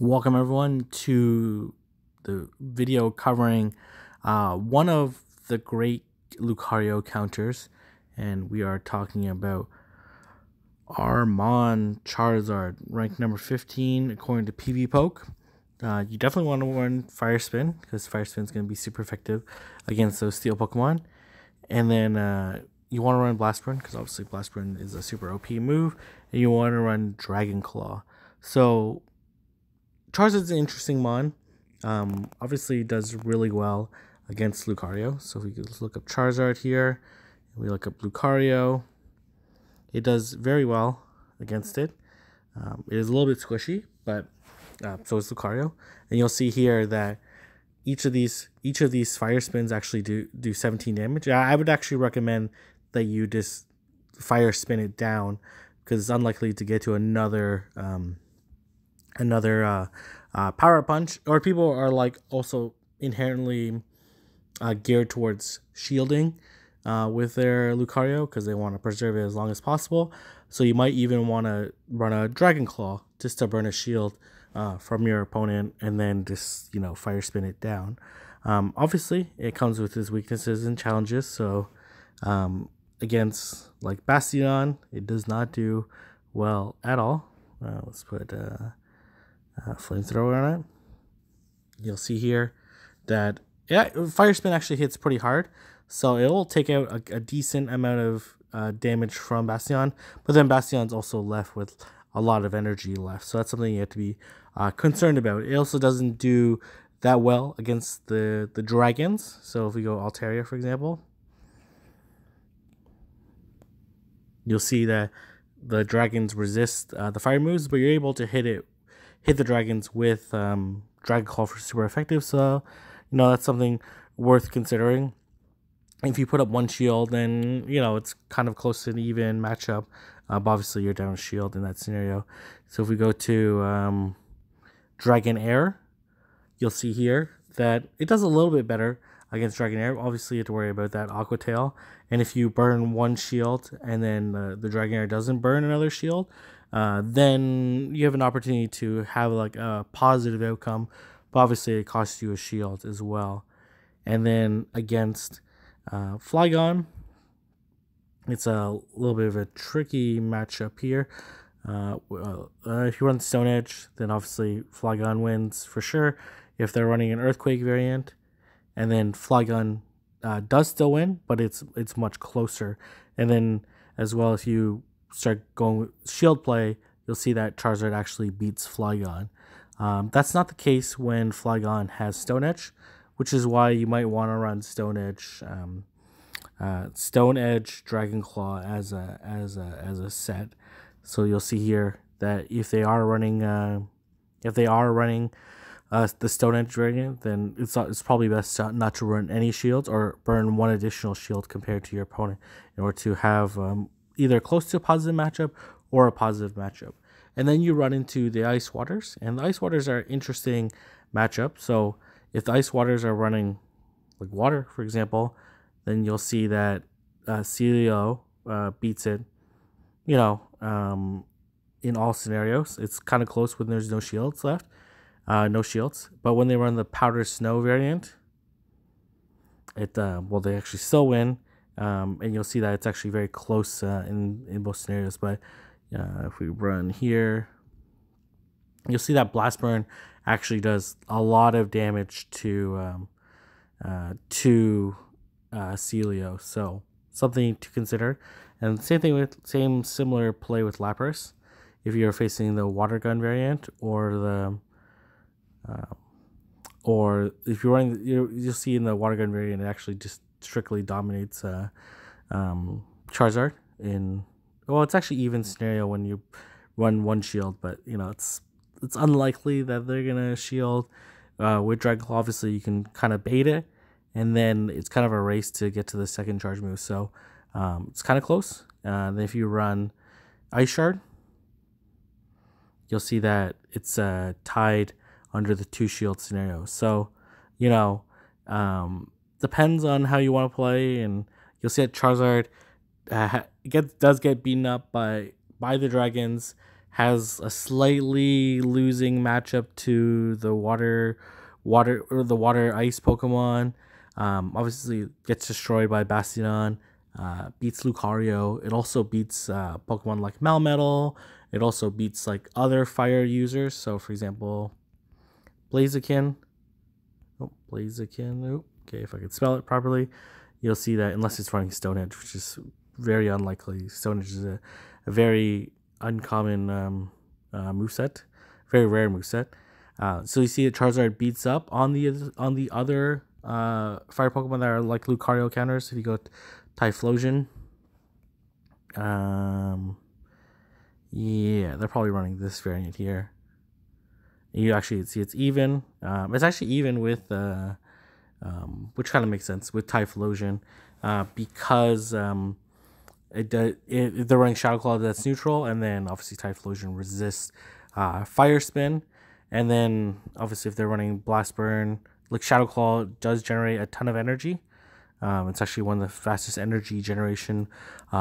Welcome everyone to the video covering one of the great Lucario counters, and we are talking about Armon Charizard, ranked number 15 according to PvPoke. You definitely want to run Fire Spin because Fire Spin is going to be super effective against those Steel Pokemon, and then you want to run Blast Burn because obviously Blast Burn is a super OP move, and you want to run Dragon Claw. So Charizard's an interesting mon. Obviously does really well against Lucario. So if we could look up Charizard here, we look up Lucario, it does very well against it. It is a little bit squishy, but so is Lucario. And you'll see here that each of these fire spins actually do 17 damage. I would actually recommend that you just fire spin it down because it's unlikely to get to another power punch, or people are like also inherently geared towards shielding with their Lucario because they want to preserve it as long as possible. So you might even want to run a Dragon Claw just to burn a shield from your opponent and then just fire spin it down. Obviously it comes with its weaknesses and challenges, so against like Bastiodon it does not do well at all. Let's put flamethrower on it. You'll see here that fire spin actually hits pretty hard, so it will take out a decent amount of damage from Bastiodon, but then Bastiodon's also left with a lot of energy left, so that's something you have to be concerned about. It also doesn't do that well against the dragons. So if we go Altaria, for example, you'll see that the dragons resist the fire moves, but you're able to hit the dragons with Dragon Claw for super effective. So that's something worth considering. If you put up one shield, then it's kind of close to an even matchup, but obviously you're down a shield in that scenario. So if we go to Dragon Air, you'll see here that it does a little bit better against Dragon Air. Obviously you have to worry about that Aqua Tail, and if you burn one shield and then the Dragon Air doesn't burn another shield, then you have an opportunity to have like a positive outcome, but obviously it costs you a shield as well. And then against Flygon, it's a little bit of a tricky matchup here. If you run Stone Edge, then obviously Flygon wins for sure if they're running an Earthquake variant, and then Flygon does still win, but it's much closer. And then as well, if you start going with shield play, you'll see that Charizard actually beats Flygon. That's not the case when Flygon has Stone Edge, which is why you might want to run Stone Edge, Dragon Claw as a set. So you'll see here that if they are running the Stone Edge variant, then it's probably best not to run any shields or burn one additional shield compared to your opponent in order to have either close to a positive matchup or a positive matchup. And then you run into the Ice Waters, and the Ice Waters are an interesting matchup. So if the Ice Waters are running like water, for example, then you'll see that Celio beats it, in all scenarios. It's kind of close when there's no shields left. But when they run the Powder Snow variant, they actually still win, and you'll see that it's actually very close in both scenarios. But if we run here, you'll see that Blast Burn actually does a lot of damage to Celio, so something to consider. And similar play with Lapras if you're facing the Water Gun variant, or if you're running, you'll see in the Water Gun variant it actually just strictly dominates Charizard in, it's actually even scenario when you run one shield, but it's unlikely that they're gonna shield. With Dragon Claw, obviously you can kind of bait it, and then it's kind of a race to get to the second charge move, so it's kind of close. Then if you run Ice Shard, you'll see that it's tied under the two shield scenario. So depends on how you want to play, and you'll see that Charizard does get beaten up by the dragons, has a slightly losing matchup to the water ice Pokemon. Obviously gets destroyed by Bastiodon. Beats Lucario. It also beats Pokemon like Melmetal. It also beats like other fire users. So for example, Blaziken. Okay, if I could spell it properly, you'll see that unless it's running Stone Edge, which is very unlikely. Stone Edge is a very uncommon moveset, very rare moveset. So you see that Charizard beats up on the other fire Pokemon that are like Lucario counters. If you go Typhlosion, yeah, they're probably running this variant here. You actually see it's even. It's actually even with which kind of makes sense with Typhlosion, because they're running Shadow Claw that's neutral, and then obviously Typhlosion resists Fire Spin, and then obviously if they're running Blast Burn, like Shadow Claw does generate a ton of energy. It's actually one of the fastest energy generation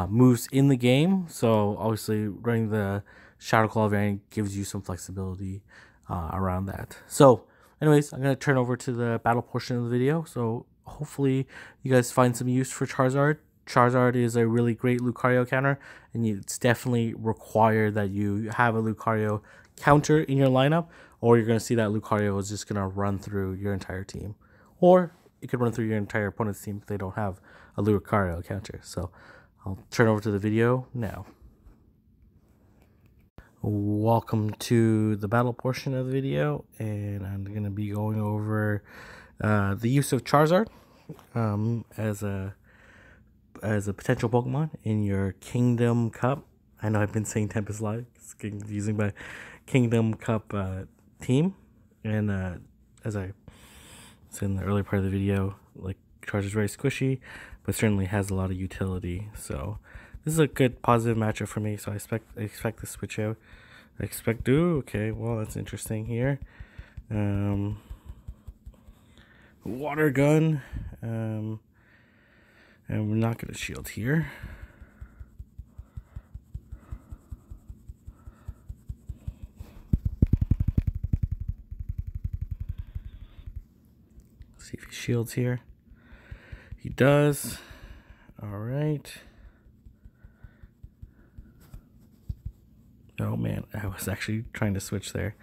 moves in the game. So obviously running the Shadow Claw variant gives you some flexibility around that. So anyways, I'm going to turn over to the battle portion of the video. So hopefully you guys find some use for Charizard. Charizard is a really great Lucario counter, and it's definitely required that you have a Lucario counter in your lineup, or you're going to see that Lucario is just going to run through your entire team. Or it could run through your entire opponent's team if they don't have a Lucario counter. So I'll turn over to the video now. Welcome to the battle portion of the video, and I'm going to be going over the use of Charizard as a potential Pokemon in your Kingdom Cup. I know I've been saying Tempest Live, it's getting confusing, by Kingdom Cup team. And as I said in the earlier part of the video, like, Charizard's very squishy, but certainly has a lot of utility. So this is a good positive matchup for me. So I expect to switch out. Okay, well, that's interesting here. Water gun. And we're not going to shield here. See if he shields here. He does. All right. Oh man, I was actually trying to switch there.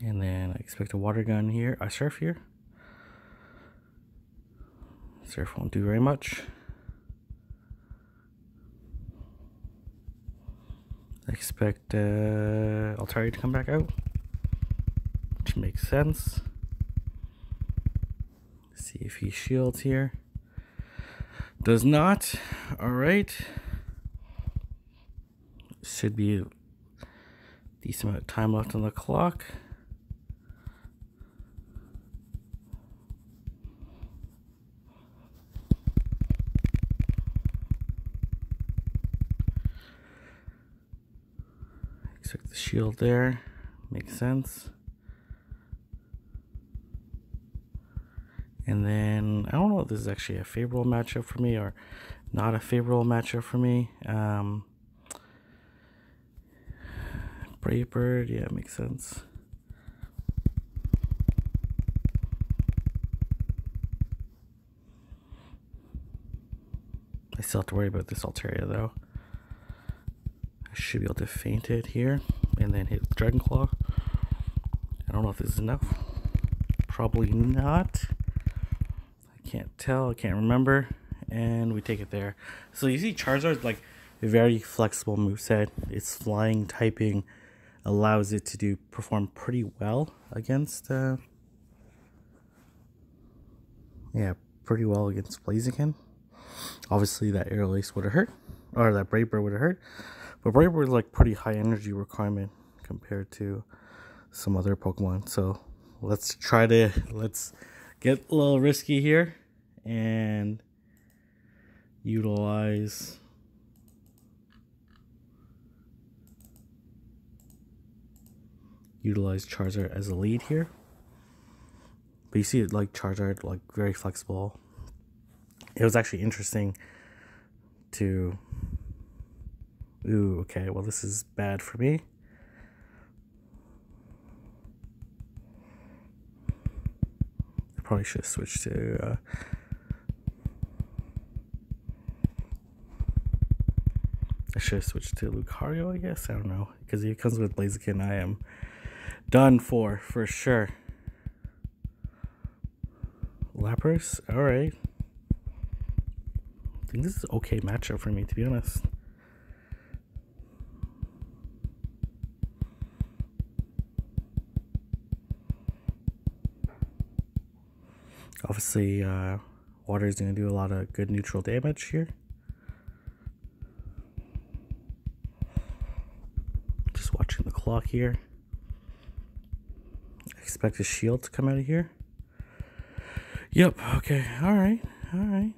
And then I expect a water gun here. I surf here. Surf won't do very much. I expect Altaria to come back out, which makes sense. See if he shields here. Does not. All right. Should be a decent amount of time left on the clock. Expect the shield there. Makes sense. And then I don't know if this is actually a favorable matchup for me or not a favorable matchup for me. Brave Bird, yeah, makes sense. I still have to worry about this Altaria though. I should be able to feint it here and then hit Dragon Claw. I don't know if this is enough. Probably not. I can't tell, I can't remember. And we take it there. So you see Charizard's like a very flexible moveset. Its flying typing allows it to perform pretty well against pretty well against Blaziken. Obviously that Aerial Ace would have hurt, or that Brave Bird would have hurt, but Brave Bird is like pretty high energy requirement compared to some other Pokemon. So let's get a little risky here and utilize Charizard as a lead here. But you see it like Charizard, like very flexible. It was actually interesting to... Ooh, okay, well this is bad for me. I probably should have switched to... I should have switched to Lucario, I guess. I don't know. Because if it comes with Blaziken, I am done for sure. Lapras, alright. I think this is an okay matchup for me, to be honest. Obviously, water is going to do a lot of good neutral damage here. Just watching the clock here. I expect a shield to come out of here. Yep, okay, alright. I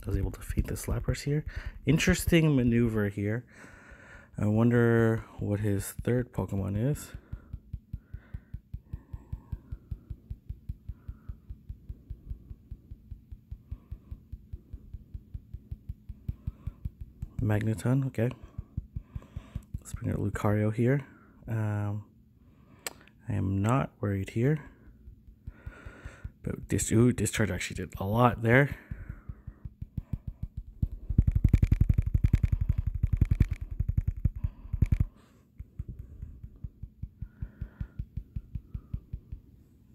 was able to feed the Lapras here. Interesting maneuver here. I wonder what his third Pokemon is. Magneton, okay. Let's bring out Lucario here. I am not worried here. But Discharge actually did a lot there.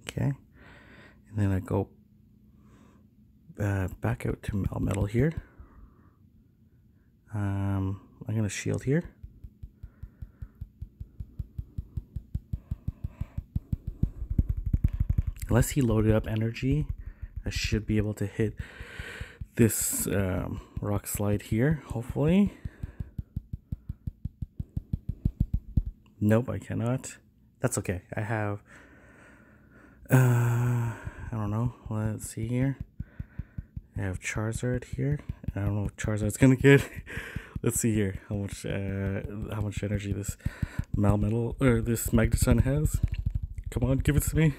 Okay. And then I go back out to Melmetal here. I'm going to shield here. Unless he loaded up energy, I should be able to hit this rock slide here, hopefully. Nope, I cannot. That's okay. I have... I don't know. Let's see here. I have Charizard here. I don't know what Charizard's gonna get. Let's see here how much energy this Melmetal or this Magneton has. Come on, give it to me.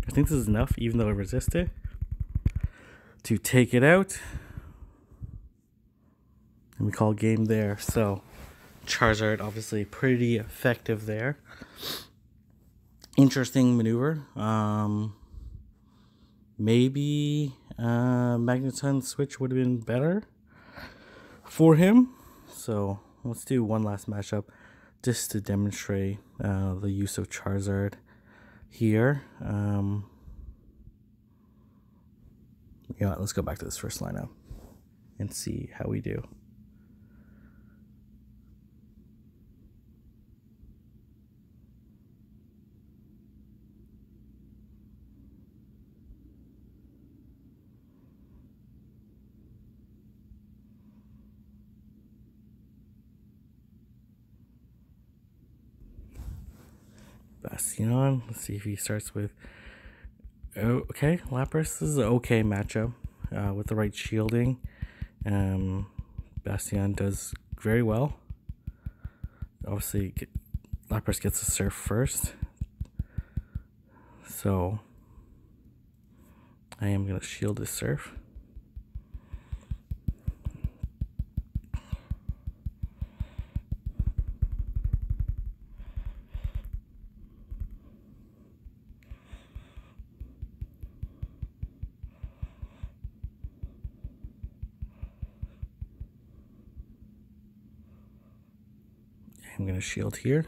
I think this is enough, even though I resist it, to take it out. And we call game there. So Charizard obviously pretty effective there. Interesting maneuver. Maybe Magneton switch would have been better for him. So let's do one last matchup just to demonstrate the use of Charizard here. Yeah, let's go back to this first lineup and see how we do. Bastiodon. Let's see if he starts with... Oh, okay, Lapras. This is an okay matchup with the right shielding. Bastiodon does very well. Obviously, Lapras gets a Surf first. So, I am going to shield this Surf. I'm going to shield here.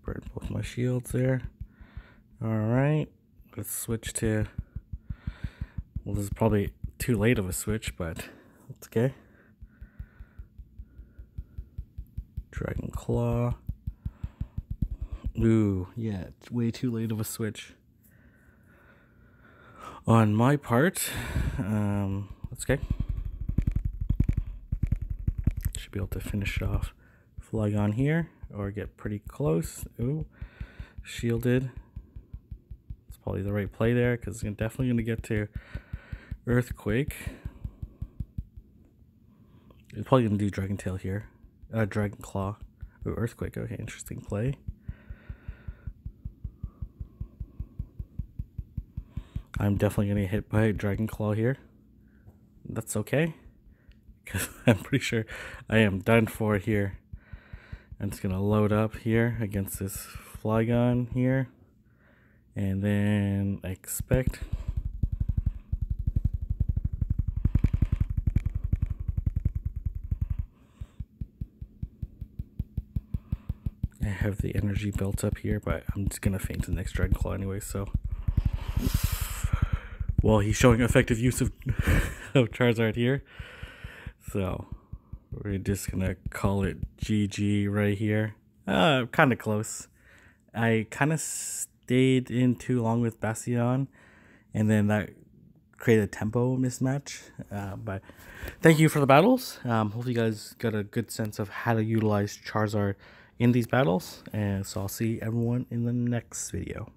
Burn both my shields there. Alright, let's switch to... Well, this is probably too late of a switch, but that's okay. Dragon Claw. Ooh, yeah, way too late of a switch on my part. That's okay. Should be able to finish it off. Flygon here, or get pretty close. Ooh, shielded. It's probably the right play there, because it's definitely going to get to Earthquake. It's probably going to do Dragon Tail here. Dragon Claw. Ooh, Earthquake. Okay, interesting play. I'm definitely gonna get hit by Dragon Claw here. That's okay, because I'm pretty sure I am done for here. I'm just gonna load up here against this Flygon here, and then expect. I have the energy built up here, but I'm just gonna feint the next Dragon Claw anyway, so. Well, he's showing effective use of, of Charizard here. So, we're just gonna call it GG right here. Kind of close. I kind of stayed in too long with Bastiodon, and then that created a tempo mismatch. But thank you for the battles. Hopefully you guys got a good sense of how to utilize Charizard in these battles. And so I'll see everyone in the next video.